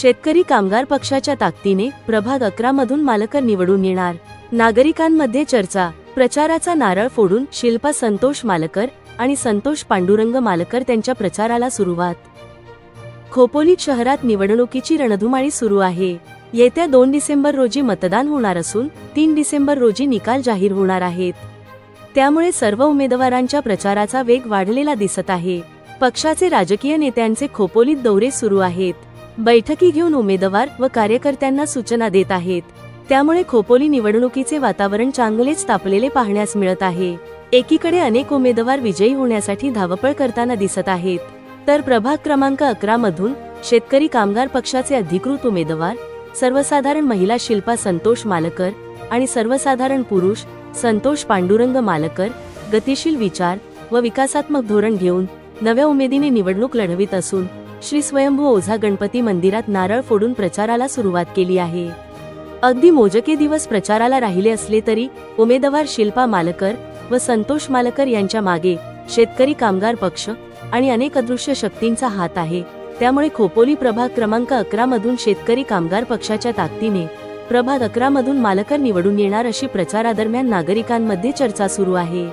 शेतकरी कामगार पक्षाच्या ताकदीने प्रभाग 11 मधून मालकर निवडून येणार। नागरिकांमध्ये चर्चा। प्रचाराचा नारळ फोडून शिल्पा संतोष मालकर आणि संतोष पांडुरंग मालकर त्यांच्या प्रचाराला सुरुवात। खोपोली शहरात निवडणुकीची रणधुमाळी सुरू आहे। येत्या 2 डिसेंबर रोजी मतदान होणार असून 3 डिसेंबर रोजी निकाल जाहीर होणार आहेत। त्यामुळे सर्व उमेदवारांच्या प्रचाराचा वेग वाढलेला दिसत आहे। पक्षाचे राजकीय नेत्यांचे खोपोलीत दौरे सुरू आहेत। बैठकी घेऊन उमेदवार व कार्यकर्त्यांना सूचना देत आहेत। त्यामुळे खोपोली निवडणुकीचे वातावरण चांगलेच तापलेले पाहण्यास मिळत आहे। एकीकडे अनेक उमेदवार विजयी होण्यासाठी धावपळ करताना दिसत आहेत, तर प्रभाग क्रमांक 11 मधून शेतकरी कामगार पक्षाचे अधिकृत उमेदवार सर्वसाधारण महिला शिल्पा संतोष मालकर आणि सर्वसाधारण पुरुष संतोष पांडुरंग मालकर गतिशील विचार व विकासात्मक धोरण घेऊन नव्या उमेदीने निवडणूक लढवित असून श्री स्वयंभू ओझा गणपती मंदिरात नारळ फोडून प्रचाराला सुरुवात केली आहे। अगदी मोजके दिवस प्रचाराला राहिले असले तरी उमेदवार शिल्पा मालकर व संतोष मालकर यांच्या मागे शेतकरी कामगार पक्ष आणि अनेक अदृश्य शक्तींचा हात आहे। त्यामुळे खोपोली प्रभाग क्रमांक 11 मधून शेतकरी कामगार पक्षाच्या ताकदीने प्रभाग 11 मधून मालकर निवडून येणार अशी प्रचारादरम्यान नागरिकांमध्ये चर्चा सुरू आहे।